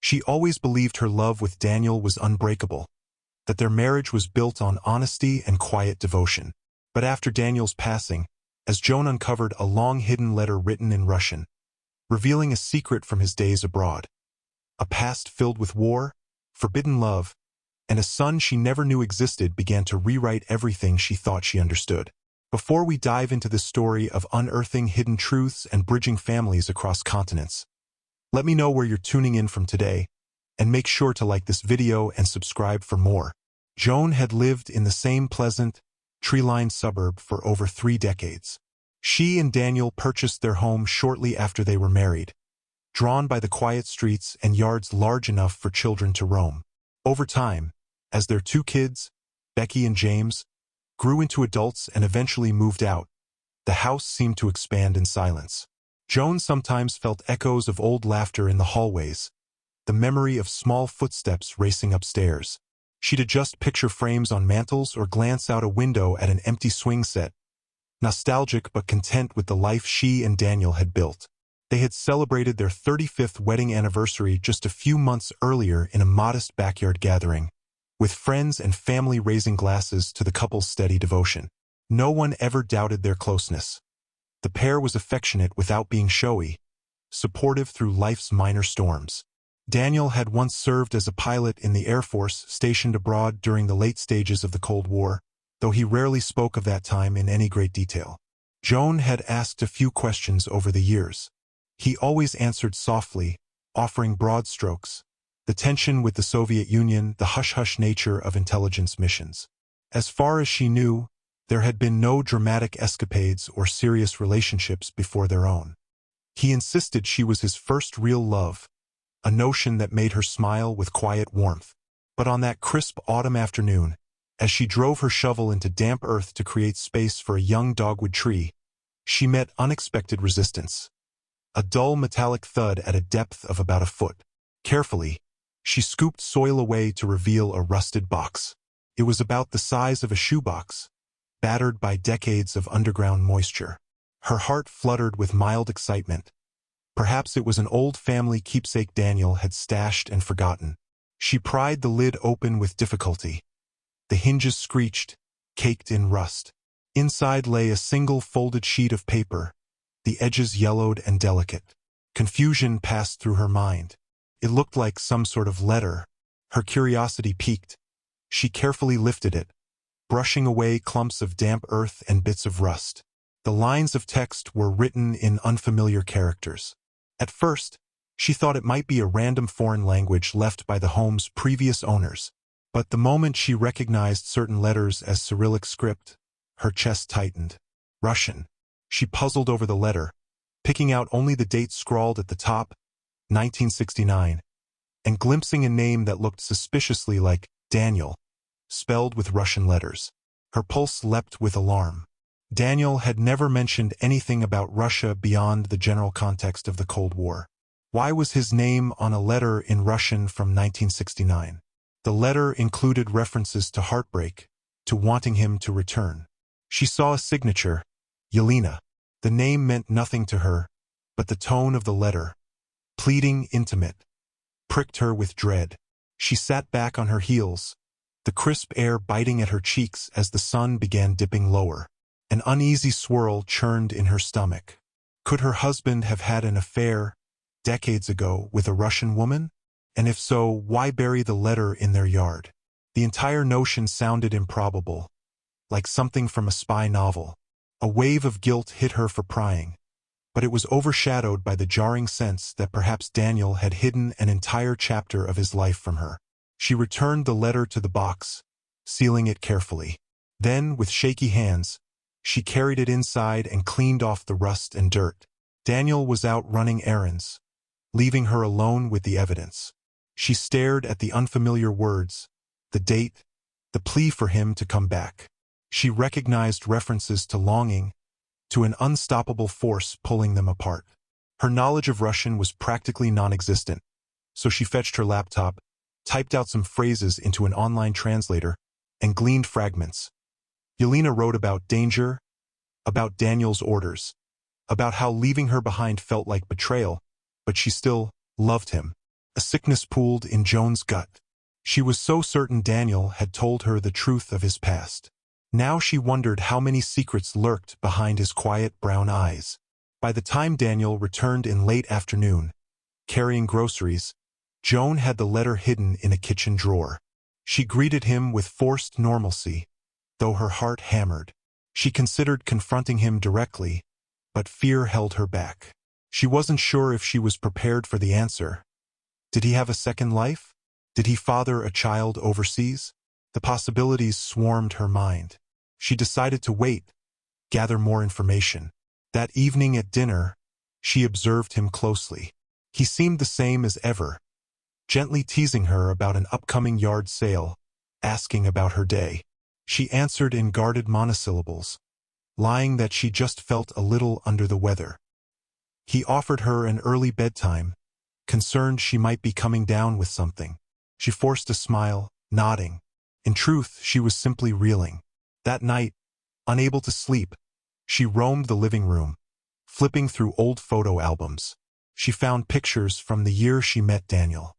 She always believed her love with Daniel was unbreakable, that their marriage was built on honesty and quiet devotion. But after Daniel's passing, as Joan uncovered a long-hidden letter written in Russian, revealing a secret from his days abroad, a past filled with war, forbidden love, and a son she never knew existed began to rewrite everything she thought she understood. Before we dive into this story of unearthing hidden truths and bridging families across continents, let me know where you're tuning in from today, and make sure to like this video and subscribe for more. Joan had lived in the same pleasant, tree-lined suburb for over 3 decades. She and Daniel purchased their home shortly after they were married, drawn by the quiet streets and yards large enough for children to roam. Over time, as their 2 kids, Becky and James, grew into adults and eventually moved out, the house seemed to expand in silence. Joan sometimes felt echoes of old laughter in the hallways, the memory of small footsteps racing upstairs. She'd adjust picture frames on mantels or glance out a window at an empty swing set, nostalgic but content with the life she and Daniel had built. They had celebrated their 35th wedding anniversary just a few months earlier in a modest backyard gathering, with friends and family raising glasses to the couple's steady devotion. No one ever doubted their closeness. The pair was affectionate without being showy, supportive through life's minor storms. Daniel had once served as a pilot in the Air Force stationed abroad during the late stages of the Cold War, though he rarely spoke of that time in any great detail. Joan had asked a few questions over the years. He always answered softly, offering broad strokes: the tension with the Soviet Union, the hush-hush nature of intelligence missions. As far as she knew, there had been no dramatic escapades or serious relationships before their own. He insisted she was his first real love, a notion that made her smile with quiet warmth. But on that crisp autumn afternoon, as she drove her shovel into damp earth to create space for a young dogwood tree, she met unexpected resistance. A dull metallic thud at a depth of about a foot. Carefully, she scooped soil away to reveal a rusted box. It was about the size of a shoebox, battered by decades of underground moisture. Her heart fluttered with mild excitement. Perhaps it was an old family keepsake Daniel had stashed and forgotten. She pried the lid open with difficulty. The hinges screeched, caked in rust. Inside lay a single folded sheet of paper, the edges yellowed and delicate. Confusion passed through her mind. It looked like some sort of letter. Her curiosity piqued. She carefully lifted it, brushing away clumps of damp earth and bits of rust. The lines of text were written in unfamiliar characters. At first, she thought it might be a random foreign language left by the home's previous owners. But the moment she recognized certain letters as Cyrillic script, her chest tightened. Russian. She puzzled over the letter, picking out only the date scrawled at the top, 1969, and glimpsing a name that looked suspiciously like Daniel, spelled with Russian letters. Her pulse leapt with alarm. Daniel had never mentioned anything about Russia beyond the general context of the Cold War. Why was his name on a letter in Russian from 1969? The letter included references to heartbreak, to wanting him to return. She saw a signature, Yelena. The name meant nothing to her, but the tone of the letter, pleading, intimate, pricked her with dread. She sat back on her heels, the crisp air biting at her cheeks as the sun began dipping lower. An uneasy swirl churned in her stomach. Could her husband have had an affair, decades ago, with a Russian woman? And if so, why bury the letter in their yard? The entire notion sounded improbable, like something from a spy novel. A wave of guilt hit her for prying, but it was overshadowed by the jarring sense that perhaps Daniel had hidden an entire chapter of his life from her. She returned the letter to the box, sealing it carefully. Then, with shaky hands, she carried it inside and cleaned off the rust and dirt. Daniel was out running errands, leaving her alone with the evidence. She stared at the unfamiliar words, the date, the plea for him to come back. She recognized references to longing, to an unstoppable force pulling them apart. Her knowledge of Russian was practically non-existent, so she fetched her laptop, typed out some phrases into an online translator, and gleaned fragments. Yelena wrote about danger, about Daniel's orders, about how leaving her behind felt like betrayal, but she still loved him. A sickness pooled in Joan's gut. She was so certain Daniel had told her the truth of his past. Now she wondered how many secrets lurked behind his quiet brown eyes. By the time Daniel returned in late afternoon, carrying groceries, Joan had the letter hidden in a kitchen drawer. She greeted him with forced normalcy, though her heart hammered. She considered confronting him directly, but fear held her back. She wasn't sure if she was prepared for the answer. Did he have a second life? Did he father a child overseas? The possibilities swarmed her mind. She decided to wait, gather more information. That evening at dinner, she observed him closely. He seemed the same as ever, gently teasing her about an upcoming yard sale, asking about her day. She answered in guarded monosyllables, lying that she just felt a little under the weather. He offered her an early bedtime, concerned she might be coming down with something. She forced a smile, nodding. In truth, she was simply reeling. That night, unable to sleep, she roamed the living room, flipping through old photo albums. She found pictures from the year she met Daniel.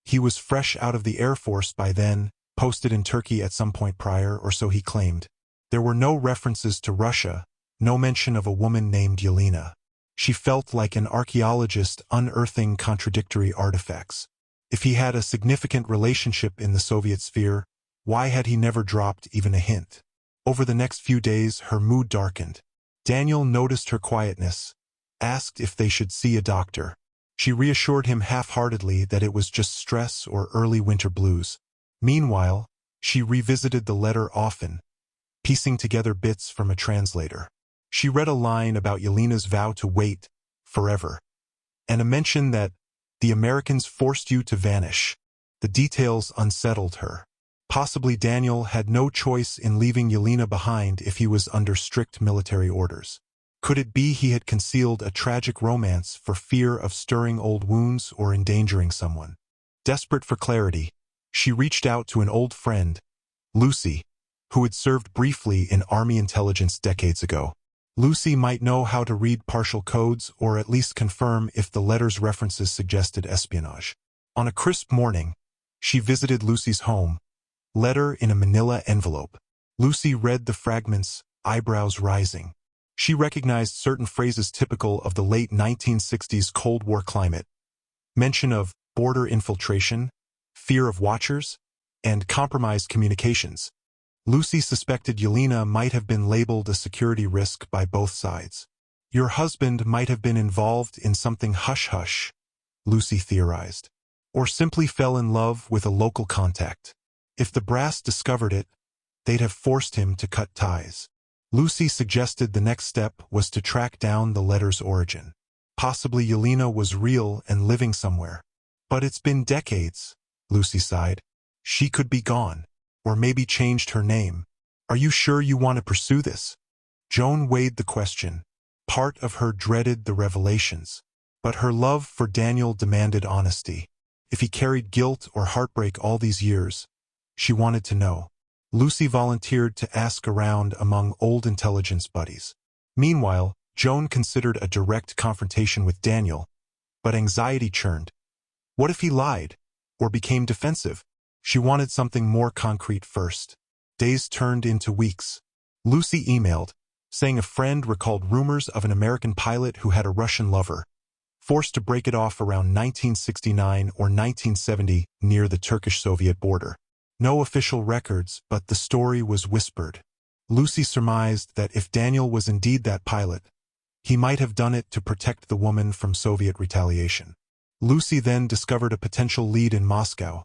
He was fresh out of the Air Force by then, posted in Turkey at some point prior, or so he claimed. There were no references to Russia, no mention of a woman named Yelena. She felt like an archaeologist unearthing contradictory artifacts. If he had a significant relationship in the Soviet sphere, why had he never dropped even a hint? Over the next few days, her mood darkened. Daniel noticed her quietness, asked if they should see a doctor. She reassured him half-heartedly that it was just stress or early winter blues. Meanwhile, she revisited the letter often, piecing together bits from a translator. She read a line about Yelena's vow to wait forever, and a mention that the Americans forced you to vanish. The details unsettled her. Possibly Daniel had no choice in leaving Yelena behind if he was under strict military orders. Could it be he had concealed a tragic romance for fear of stirring old wounds or endangering someone? Desperate for clarity, she reached out to an old friend, Lucy, who had served briefly in Army intelligence decades ago. Lucy might know how to read partial codes or at least confirm if the letter's references suggested espionage. On a crisp morning, she visited Lucy's home, letter in a manila envelope. Lucy read the fragments, eyebrows rising. She recognized certain phrases typical of the late 1960s Cold War climate. Mention of border infiltration, fear of watchers, and compromised communications. Lucy suspected Yelena might have been labeled a security risk by both sides. Your husband might have been involved in something hush-hush, Lucy theorized, or simply fell in love with a local contact. If the brass discovered it, they'd have forced him to cut ties. Lucy suggested the next step was to track down the letter's origin. Possibly Yelena was real and living somewhere. But it's been decades, Lucy sighed. She could be gone, or maybe changed her name. Are you sure you want to pursue this? Joan weighed the question. Part of her dreaded the revelations, but her love for Daniel demanded honesty. If he carried guilt or heartbreak all these years, she wanted to know. Lucy volunteered to ask around among old intelligence buddies. Meanwhile, Joan considered a direct confrontation with Daniel, but anxiety churned. What if he lied, or became defensive? She wanted something more concrete first. Days turned into weeks. Lucy emailed, saying a friend recalled rumors of an American pilot who had a Russian lover, forced to break it off around 1969 or 1970 near the Turkish-Soviet border. No official records, but the story was whispered. Lucy surmised that if Daniel was indeed that pilot, he might have done it to protect the woman from Soviet retaliation. Lucy then discovered a potential lead in Moscow,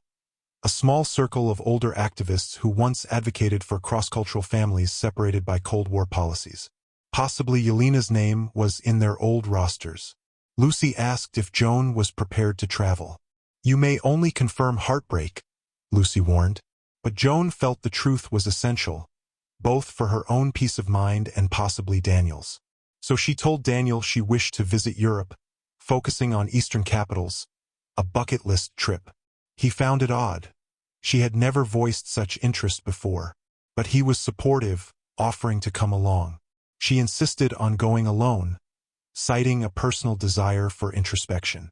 a small circle of older activists who once advocated for cross-cultural families separated by Cold War policies. Possibly Yelena's name was in their old rosters. Lucy asked if Joan was prepared to travel. You may only confirm heartbreak, Lucy warned, but Joan felt the truth was essential, both for her own peace of mind and possibly Daniel's. So she told Daniel she wished to visit Europe, focusing on Eastern capitals, a bucket list trip. He found it odd. She had never voiced such interest before, but he was supportive, offering to come along. She insisted on going alone, citing a personal desire for introspection.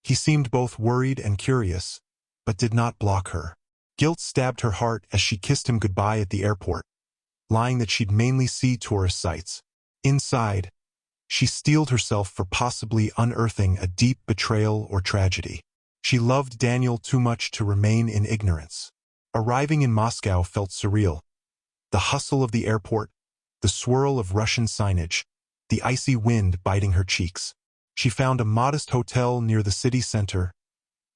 He seemed both worried and curious, but did not block her. Guilt stabbed her heart as she kissed him goodbye at the airport, lying that she'd mainly see tourist sites. Inside, she steeled herself for possibly unearthing a deep betrayal or tragedy. She loved Daniel too much to remain in ignorance. Arriving in Moscow felt surreal. The hustle of the airport, the swirl of Russian signage, the icy wind biting her cheeks. She found a modest hotel near the city center,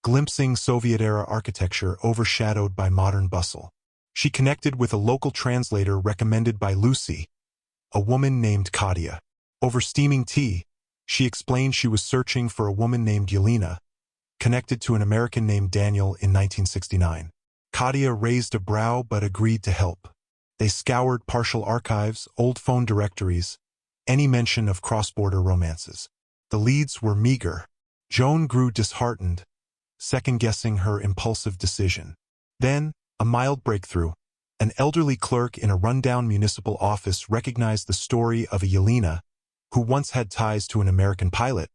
glimpsing Soviet-era architecture overshadowed by modern bustle. She connected with a local translator recommended by Lucy, a woman named Katia. Over steaming tea, she explained she was searching for a woman named Yelena, connected to an American named Daniel in 1969. Katia raised a brow but agreed to help. They scoured partial archives, old phone directories, any mention of cross-border romances. The leads were meager. Joan grew disheartened, second-guessing her impulsive decision. Then, a mild breakthrough. An elderly clerk in a rundown municipal office recognized the story of a Yelena, who once had ties to an American pilot,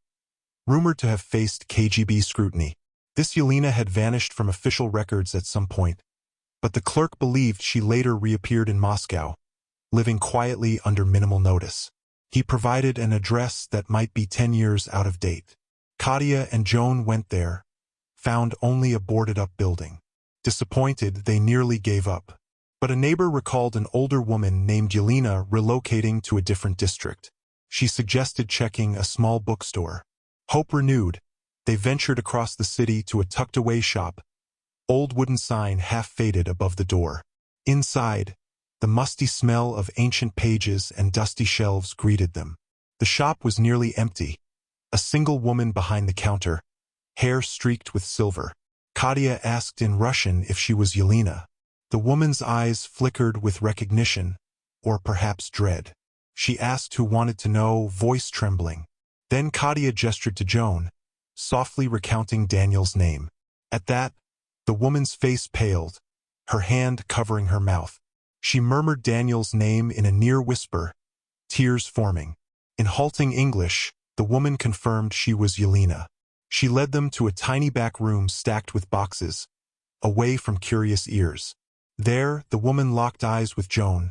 rumored to have faced KGB scrutiny. This Yelena had vanished from official records at some point, but the clerk believed she later reappeared in Moscow, living quietly under minimal notice. He provided an address that might be 10 years out of date. Katia and Joan went there, found only a boarded-up building. Disappointed, they nearly gave up. But a neighbor recalled an older woman named Yelena relocating to a different district. She suggested checking a small bookstore. Hope renewed, they ventured across the city to a tucked-away shop, old wooden sign half-faded above the door. Inside, the musty smell of ancient pages and dusty shelves greeted them. The shop was nearly empty, a single woman behind the counter, hair streaked with silver. Katia asked in Russian if she was Yelena. The woman's eyes flickered with recognition, or perhaps dread. She asked who wanted to know, voice trembling. Then Katia gestured to Joan, softly recounting Daniel's name. At that, the woman's face paled, her hand covering her mouth. She murmured Daniel's name in a near whisper, tears forming. In halting English, the woman confirmed she was Yelena. She led them to a tiny back room stacked with boxes, away from curious ears. There, the woman locked eyes with Joan,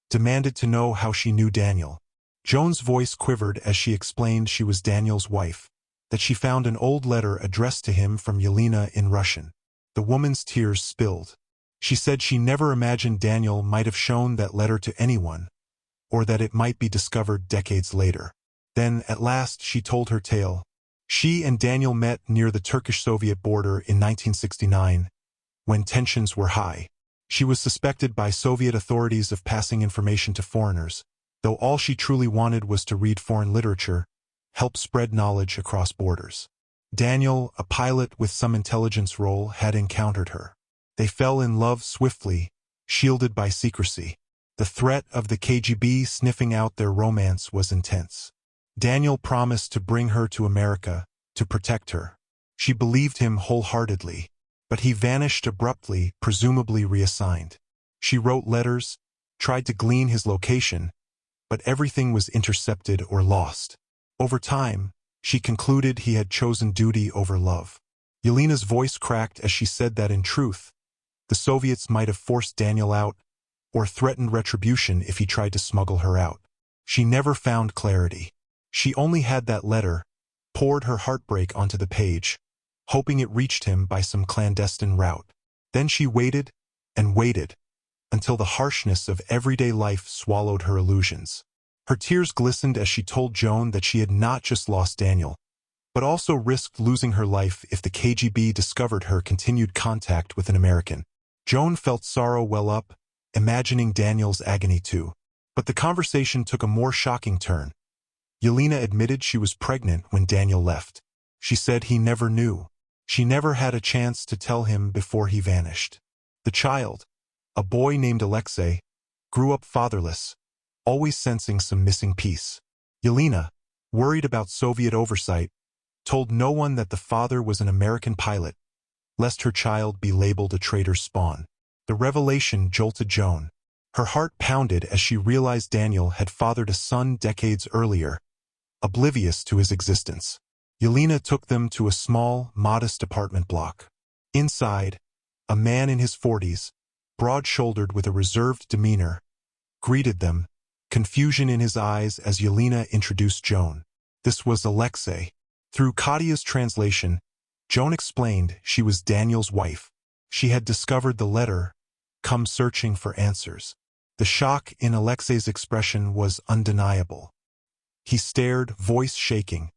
demanded to know how she knew Daniel. Joan's voice quivered as she explained she was Daniel's wife, that she found an old letter addressed to him from Yelena in Russian. The woman's tears spilled. She said she never imagined Daniel might have shown that letter to anyone, or that it might be discovered decades later. Then, at last, she told her tale. She and Daniel met near the Turkish-Soviet border in 1969, when tensions were high. She was suspected by Soviet authorities of passing information to foreigners, though all she truly wanted was to read foreign literature, help spread knowledge across borders. Daniel, a pilot with some intelligence role, had encountered her. They fell in love swiftly, shielded by secrecy. The threat of the KGB sniffing out their romance was intense. Daniel promised to bring her to America, to protect her. She believed him wholeheartedly, but he vanished abruptly, presumably reassigned. She wrote letters, tried to glean his location, but everything was intercepted or lost. Over time, she concluded he had chosen duty over love. Yelena's voice cracked as she said that in truth, the Soviets might have forced Daniel out, or threatened retribution if he tried to smuggle her out. She never found clarity. She only had that letter, poured her heartbreak onto the page, hoping it reached him by some clandestine route. Then she waited and waited, until the harshness of everyday life swallowed her illusions. Her tears glistened as she told Joan that she had not just lost Daniel, but also risked losing her life if the KGB discovered her continued contact with an American. Joan felt sorrow well up, imagining Daniel's agony too. But the conversation took a more shocking turn. Yelena admitted she was pregnant when Daniel left. She said he never knew. She never had a chance to tell him before he vanished. The child, a boy named Alexei, grew up fatherless, always sensing some missing piece. Yelena, worried about Soviet oversight, told no one that the father was an American pilot, lest her child be labeled a traitor's spawn. The revelation jolted Joan. Her heart pounded as she realized Daniel had fathered a son decades earlier, oblivious to his existence. Yelena took them to a small, modest apartment block. Inside, a man in his 40s, broad-shouldered with a reserved demeanor, greeted them, confusion in his eyes as Yelena introduced Joan. This was Alexei. Through Katia's translation, Joan explained she was Daniel's wife. She had discovered the letter, come searching for answers. The shock in Alexei's expression was undeniable. He stared, voice shaking,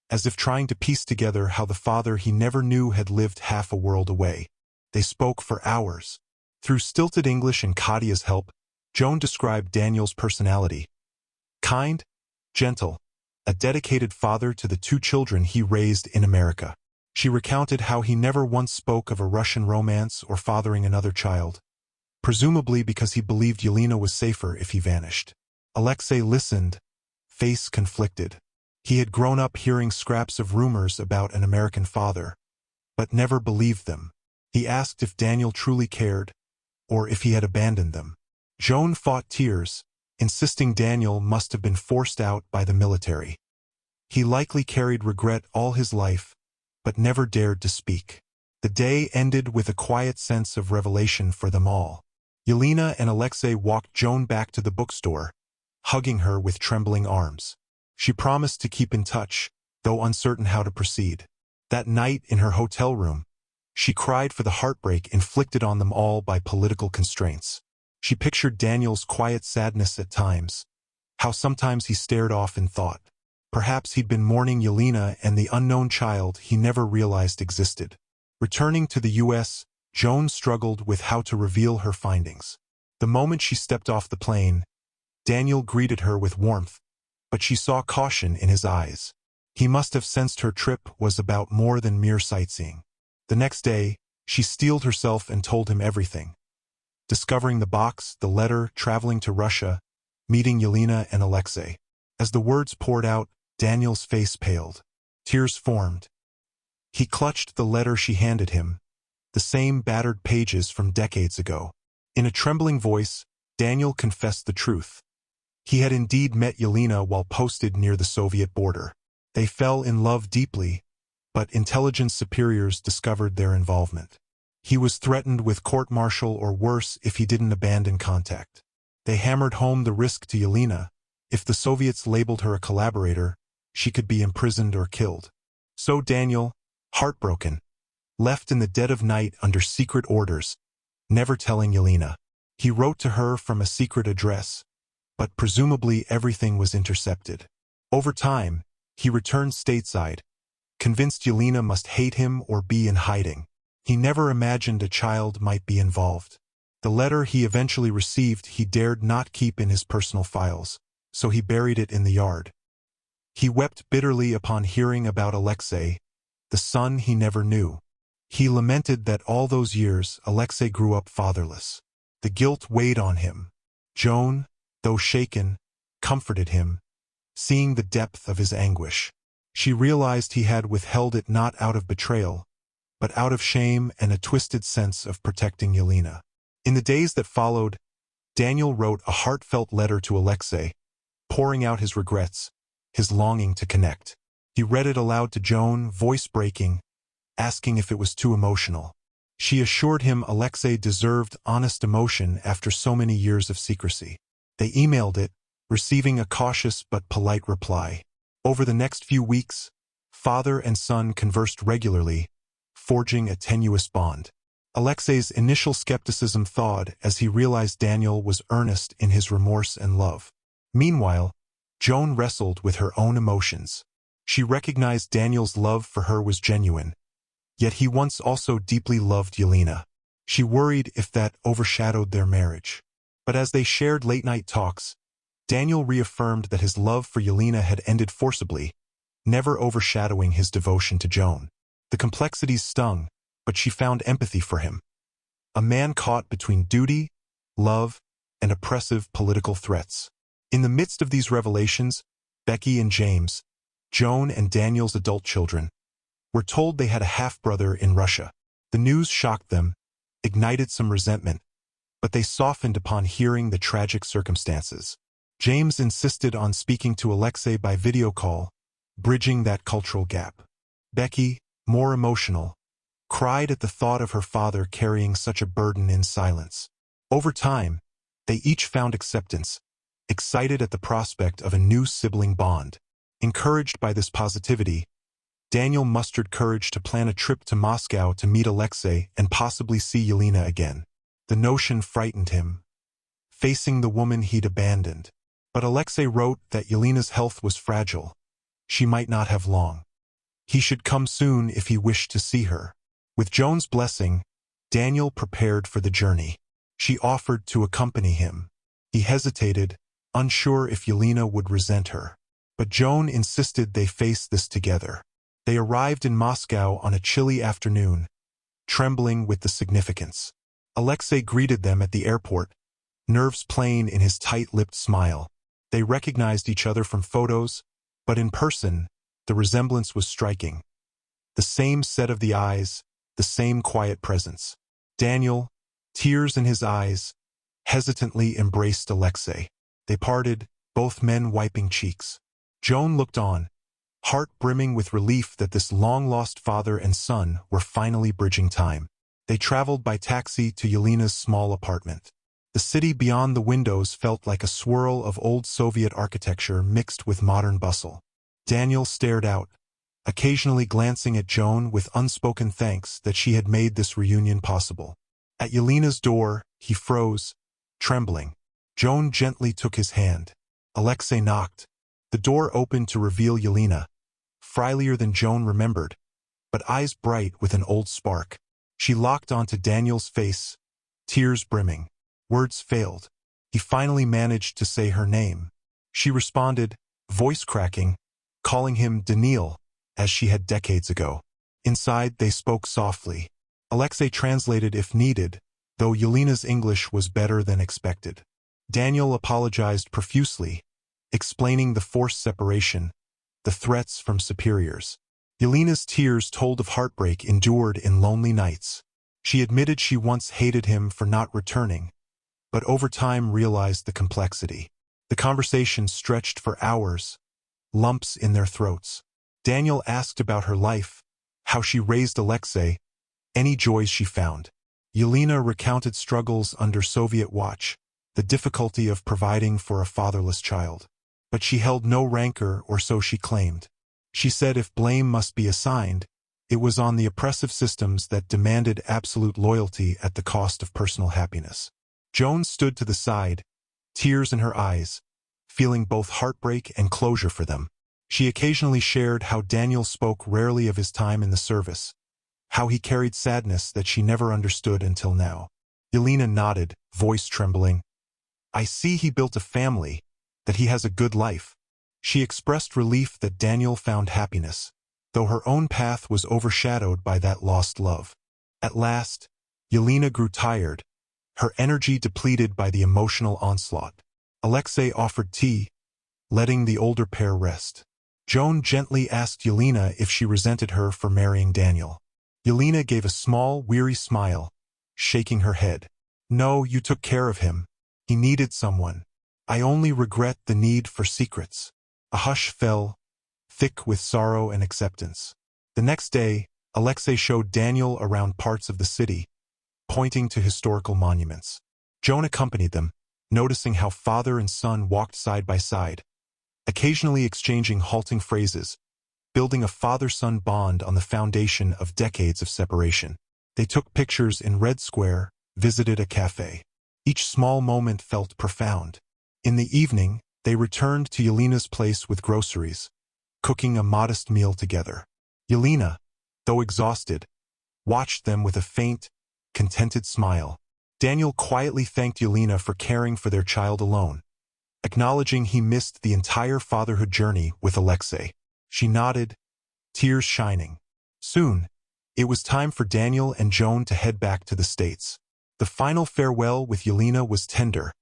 as if trying to piece together how the father he never knew had lived half a world away. They spoke for hours. Through stilted English and Katia's help, Joan described Daniel's personality. Kind, gentle, a dedicated father to the 2 children he raised in America. She recounted how he never once spoke of a Russian romance or fathering another child, presumably because he believed Yelena was safer if he vanished. Alexei listened, face conflicted. He had grown up hearing scraps of rumors about an American father, but never believed them. He asked if Daniel truly cared, or if he had abandoned them. Joan fought tears, insisting Daniel must have been forced out by the military. He likely carried regret all his life, but never dared to speak. The day ended with a quiet sense of revelation for them all. Yelena and Alexei walked Joan back to the bookstore, hugging her with trembling arms. She promised to keep in touch, though uncertain how to proceed. That night in her hotel room, she cried for the heartbreak inflicted on them all by political constraints. She pictured Daniel's quiet sadness at times, how sometimes he stared off in thought. Perhaps he'd been mourning Yelena and the unknown child he never realized existed. Returning to the U.S., Joan struggled with how to reveal her findings. The moment she stepped off the plane, Daniel greeted her with warmth, but she saw caution in his eyes. He must have sensed her trip was about more than mere sightseeing. The next day, she steeled herself and told him everything. Discovering the box, the letter, traveling to Russia, meeting Yelena and Alexei. As the words poured out, Daniel's face paled. Tears formed. He clutched the letter she handed him, the same battered pages from decades ago. In a trembling voice, Daniel confessed the truth. He had indeed met Yelena while posted near the Soviet border. They fell in love deeply, but intelligence superiors discovered their involvement. He was threatened with court-martial or worse if he didn't abandon contact. They hammered home the risk to Yelena. If the Soviets labeled her a collaborator, she could be imprisoned or killed. So Daniel, heartbroken, left in the dead of night under secret orders, never telling Yelena. He wrote to her from a secret address, but presumably everything was intercepted. Over time, he returned stateside, convinced Yelena must hate him or be in hiding. He never imagined a child might be involved. The letter he eventually received he dared not keep in his personal files, so he buried it in the yard. He wept bitterly upon hearing about Alexei, the son he never knew. He lamented that all those years Alexei grew up fatherless. The guilt weighed on him. Joan, though shaken, comforted him, seeing the depth of his anguish. She realized he had withheld it not out of betrayal, but out of shame and a twisted sense of protecting Yelena. In the days that followed, Daniel wrote a heartfelt letter to Alexei, pouring out his regrets, his longing to connect. He read it aloud to Joan, voice breaking, asking if it was too emotional. She assured him Alexei deserved honest emotion after so many years of secrecy. They emailed it, receiving a cautious but polite reply. Over the next few weeks, father and son conversed regularly, forging a tenuous bond. Alexei's initial skepticism thawed as he realized Daniel was earnest in his remorse and love. Meanwhile, Joan wrestled with her own emotions. She recognized Daniel's love for her was genuine, yet he once also deeply loved Yelena. She worried if that overshadowed their marriage. But as they shared late-night talks, Daniel reaffirmed that his love for Yelena had ended forcibly, never overshadowing his devotion to Joan. The complexities stung, but she found empathy for him. A man caught between duty, love, and oppressive political threats. In the midst of these revelations, Becky and James, Joan and Daniel's adult children, were told they had a half-brother in Russia. The news shocked them, ignited some resentment, but they softened upon hearing the tragic circumstances. James insisted on speaking to Alexei by video call, bridging that cultural gap. Becky, more emotional, cried at the thought of her father carrying such a burden in silence. Over time, they each found acceptance, excited at the prospect of a new sibling bond. Encouraged by this positivity, Daniel mustered courage to plan a trip to Moscow to meet Alexei and possibly see Yelena again. The notion frightened him, facing the woman he'd abandoned. But Alexei wrote that Yelena's health was fragile. She might not have long. He should come soon if he wished to see her. With Joan's blessing, Daniel prepared for the journey. She offered to accompany him. He hesitated, unsure if Yelena would resent her. But Joan insisted they face this together. They arrived in Moscow on a chilly afternoon, trembling with the significance. Alexei greeted them at the airport, nerves playing in his tight-lipped smile. They recognized each other from photos, but in person, the resemblance was striking. The same set of the eyes, the same quiet presence. Daniel, tears in his eyes, hesitantly embraced Alexei. They parted, both men wiping cheeks. Joan looked on, heart brimming with relief that this long-lost father and son were finally bridging time. They traveled by taxi to Yelena's small apartment. The city beyond the windows felt like a swirl of old Soviet architecture mixed with modern bustle. Daniel stared out, occasionally glancing at Joan with unspoken thanks that she had made this reunion possible. At Yelena's door, he froze, trembling. Joan gently took his hand. Alexei knocked. The door opened to reveal Yelena, frielier than Joan remembered, but eyes bright with an old spark. She locked onto Daniel's face, tears brimming. Words failed. He finally managed to say her name. She responded, voice cracking, calling him Daniil, as she had decades ago. Inside, they spoke softly. Alexei translated if needed, though Yelena's English was better than expected. Daniel apologized profusely, explaining the forced separation, the threats from superiors. Yelena's tears told of heartbreak endured in lonely nights. She admitted she once hated him for not returning, but over time realized the complexity. The conversation stretched for hours, lumps in their throats. Daniel asked about her life, how she raised Alexei, any joys she found. Yelena recounted struggles under Soviet watch, the difficulty of providing for a fatherless child. But she held no rancor, or so she claimed. She said if blame must be assigned, it was on the oppressive systems that demanded absolute loyalty at the cost of personal happiness. Joan stood to the side, tears in her eyes, feeling both heartbreak and closure for them. She occasionally shared how Daniel spoke rarely of his time in the service, how he carried sadness that she never understood until now. Yelena nodded, voice trembling. I see he built a family, that he has a good life. She expressed relief that Daniel found happiness, though her own path was overshadowed by that lost love. At last, Yelena grew tired, her energy depleted by the emotional onslaught. Alexei offered tea, letting the older pair rest. Joan gently asked Yelena if she resented her for marrying Daniel. Yelena gave a small, weary smile, shaking her head. No, you took care of him. He needed someone. I only regret the need for secrets. A hush fell, thick with sorrow and acceptance. The next day, Alexei showed Daniel around parts of the city, pointing to historical monuments. Joan accompanied them, noticing how father and son walked side by side, occasionally exchanging halting phrases, building a father-son bond on the foundation of decades of separation. They took pictures in Red Square, visited a cafe. Each small moment felt profound. In the evening, they returned to Yelena's place with groceries, cooking a modest meal together. Yelena, though exhausted, watched them with a faint, contented smile. Daniel quietly thanked Yelena for caring for their child alone, acknowledging he missed the entire fatherhood journey with Alexei. She nodded, tears shining. Soon, it was time for Daniel and Joan to head back to the States. The final farewell with Yelena was tender,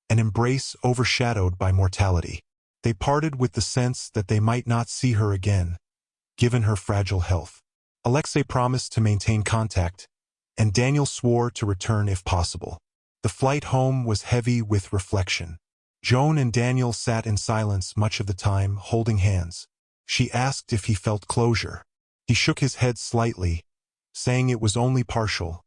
an embrace overshadowed by mortality. They parted with the sense that they might not see her again, given her fragile health. Alexei promised to maintain contact, and Daniel swore to return if possible. The flight home was heavy with reflection. Joan and Daniel sat in silence much of the time, holding hands. She asked if he felt closure. He shook his head slightly, saying it was only partial.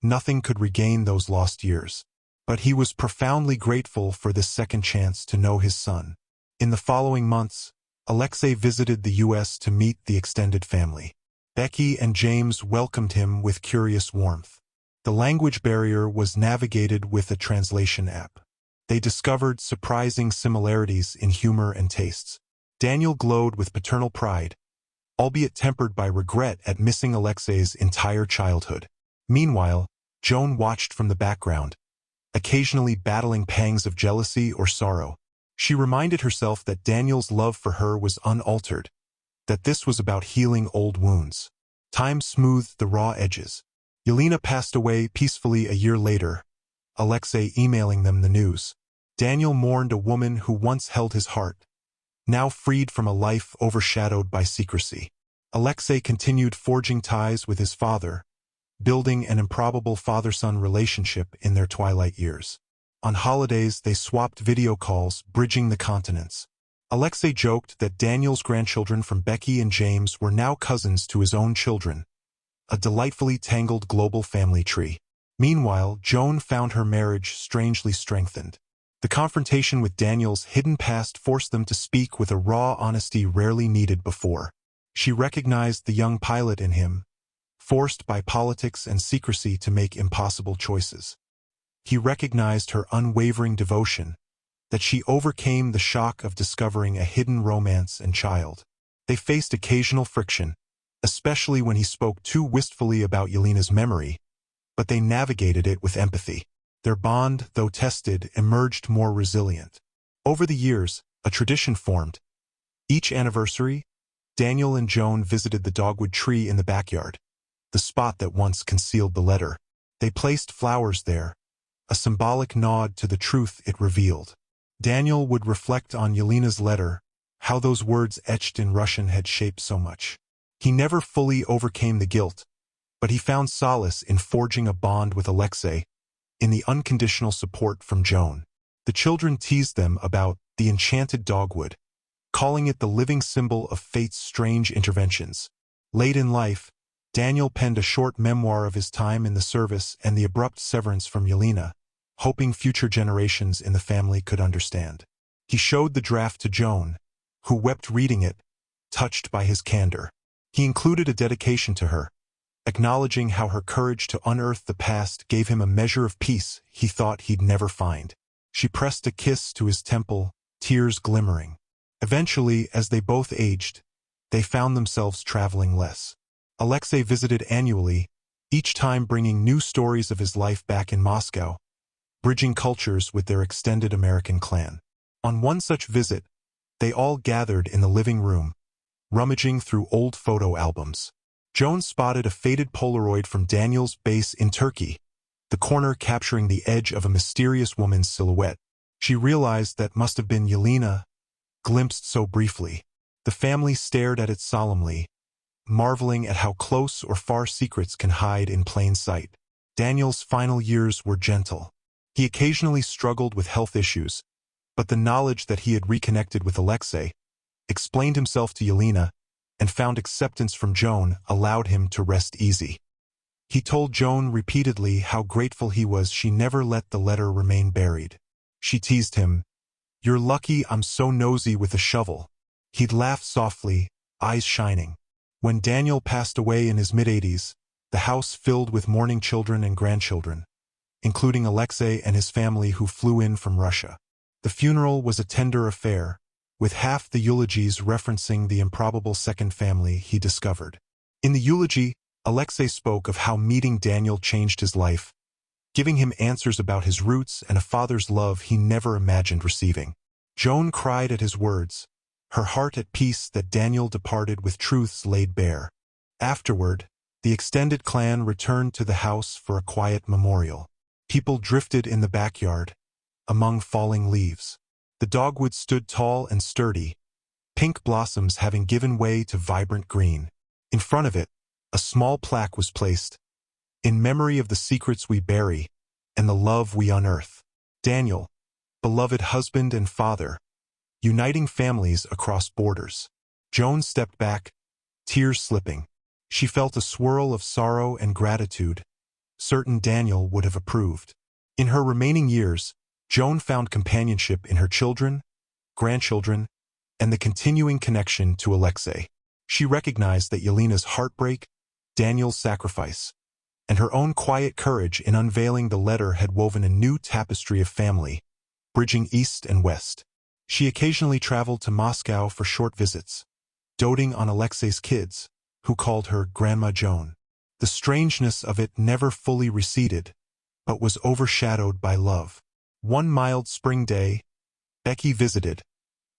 Nothing could regain those lost years. But he was profoundly grateful for this second chance to know his son. In the following months, Alexei visited the U.S. to meet the extended family. Becky and James welcomed him with curious warmth. The language barrier was navigated with a translation app. They discovered surprising similarities in humor and tastes. Daniel glowed with paternal pride, albeit tempered by regret at missing Alexei's entire childhood. Meanwhile, Joan watched from the background, occasionally battling pangs of jealousy or sorrow. She reminded herself that Daniel's love for her was unaltered, that this was about healing old wounds. Time smoothed the raw edges. Yelena passed away peacefully a year later, Alexei emailing them the news. Daniel mourned a woman who once held his heart, now freed from a life overshadowed by secrecy. Alexei continued forging ties with his father, building an improbable father-son relationship in their twilight years. On holidays, they swapped video calls, bridging the continents. Alexei joked that Daniel's grandchildren from Becky and James were now cousins to his own children, a delightfully tangled global family tree. Meanwhile, Joan found her marriage strangely strengthened. The confrontation with Daniel's hidden past forced them to speak with a raw honesty rarely needed before. She recognized the young pilot in him, forced by politics and secrecy to make impossible choices. He recognized her unwavering devotion, that she overcame the shock of discovering a hidden romance and child. They faced occasional friction, especially when he spoke too wistfully about Yelena's memory, but they navigated it with empathy. Their bond, though tested, emerged more resilient. Over the years, a tradition formed. Each anniversary, Daniel and Joan visited the dogwood tree in the backyard, the spot that once concealed the letter. They placed flowers there, a symbolic nod to the truth it revealed. Daniel would reflect on Yelena's letter, how those words etched in Russian had shaped so much. He never fully overcame the guilt, but he found solace in forging a bond with Alexei, in the unconditional support from Joan. The children teased them about the enchanted dogwood, calling it the living symbol of fate's strange interventions. Late in life, Daniel penned a short memoir of his time in the service and the abrupt severance from Yelena, hoping future generations in the family could understand. He showed the draft to Joan, who wept reading it, touched by his candor. He included a dedication to her, acknowledging how her courage to unearth the past gave him a measure of peace he thought he'd never find. She pressed a kiss to his temple, tears glimmering. Eventually, as they both aged, they found themselves traveling less. Alexei visited annually, each time bringing new stories of his life back in Moscow, bridging cultures with their extended American clan. On one such visit, they all gathered in the living room, rummaging through old photo albums. Joan spotted a faded Polaroid from Daniel's base in Turkey, the corner capturing the edge of a mysterious woman's silhouette. She realized that must have been Yelena, glimpsed so briefly. The family stared at it solemnly, marveling at how close or far secrets can hide in plain sight. Daniel's final years were gentle. He occasionally struggled with health issues, but the knowledge that he had reconnected with Alexei, explained himself to Yelena, and found acceptance from Joan allowed him to rest easy. He told Joan repeatedly how grateful he was she never let the letter remain buried. She teased him, "You're lucky I'm so nosy with a shovel." He'd laugh softly, eyes shining. When Daniel passed away in his mid-80s, the house filled with mourning children and grandchildren, including Alexei and his family who flew in from Russia. The funeral was a tender affair, with half the eulogies referencing the improbable second family he discovered. In the eulogy, Alexei spoke of how meeting Daniel changed his life, giving him answers about his roots and a father's love he never imagined receiving. Joan cried at his words, her heart at peace that Daniel departed with truths laid bare. Afterward, the extended clan returned to the house for a quiet memorial. People drifted in the backyard, among falling leaves. The dogwood stood tall and sturdy, pink blossoms having given way to vibrant green. In front of it, a small plaque was placed, "In memory of the secrets we bury and the love we unearth. Daniel, beloved husband and father, uniting families across borders." Joan stepped back, tears slipping. She felt a swirl of sorrow and gratitude, certain Daniel would have approved. In her remaining years, Joan found companionship in her children, grandchildren, and the continuing connection to Alexei. She recognized that Yelena's heartbreak, Daniel's sacrifice, and her own quiet courage in unveiling the letter had woven a new tapestry of family, bridging east and west. She occasionally traveled to Moscow for short visits, doting on Alexei's kids, who called her Grandma Joan. The strangeness of it never fully receded, but was overshadowed by love. One mild spring day, Becky visited,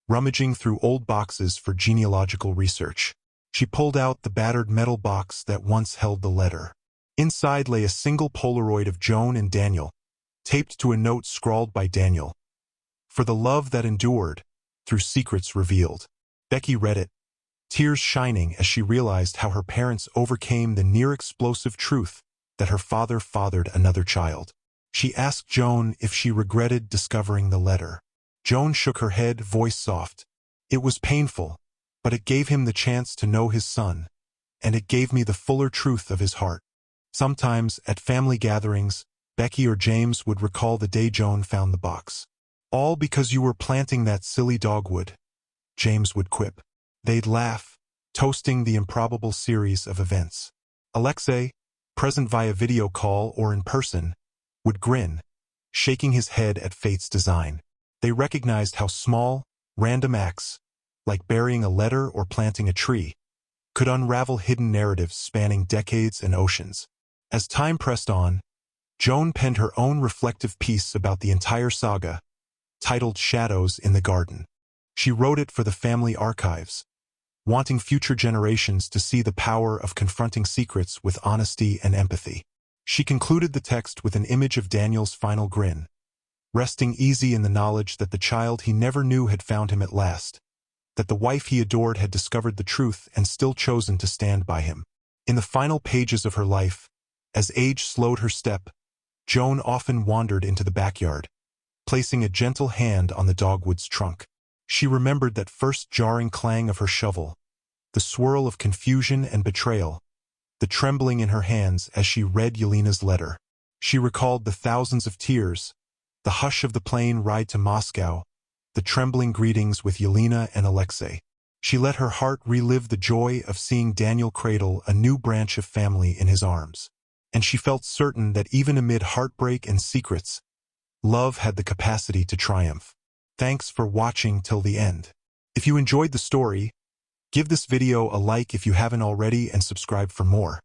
rummaging through old boxes for genealogical research. She pulled out the battered metal box that once held the letter. Inside lay a single Polaroid of Joan and Daniel, taped to a note scrawled by Daniel. For the love that endured, through secrets revealed. Becky read it, tears shining as she realized how her parents overcame the near-explosive truth that her father fathered another child. She asked Joan if she regretted discovering the letter. Joan shook her head, voice soft. It was painful, but it gave him the chance to know his son, and it gave me the fuller truth of his heart. Sometimes, at family gatherings, Becky or James would recall the day Joan found the box. All because you were planting that silly dogwood, James would quip. They'd laugh, toasting the improbable series of events. Alexei, present via video call or in person, would grin, shaking his head at fate's design. They recognized how small, random acts, like burying a letter or planting a tree, could unravel hidden narratives spanning decades and oceans. As time pressed on, Joan penned her own reflective piece about the entire saga, titled Shadows in the Garden. She wrote it for the family archives, wanting future generations to see the power of confronting secrets with honesty and empathy. She concluded the text with an image of Daniel's final grin, resting easy in the knowledge that the child he never knew had found him at last, that the wife he adored had discovered the truth and still chosen to stand by him. In the final pages of her life, as age slowed her step, Joan often wandered into the backyard, placing a gentle hand on the dogwood's trunk. She remembered that first jarring clang of her shovel, the swirl of confusion and betrayal, the trembling in her hands as she read Yelena's letter. She recalled the thousands of tears, the hush of the plane ride to Moscow, the trembling greetings with Yelena and Alexei. She let her heart relive the joy of seeing Daniel cradle a new branch of family in his arms. And she felt certain that even amid heartbreak and secrets, love had the capacity to triumph. Thanks for watching till the end. If you enjoyed the story, give this video a like if you haven't already and subscribe for more.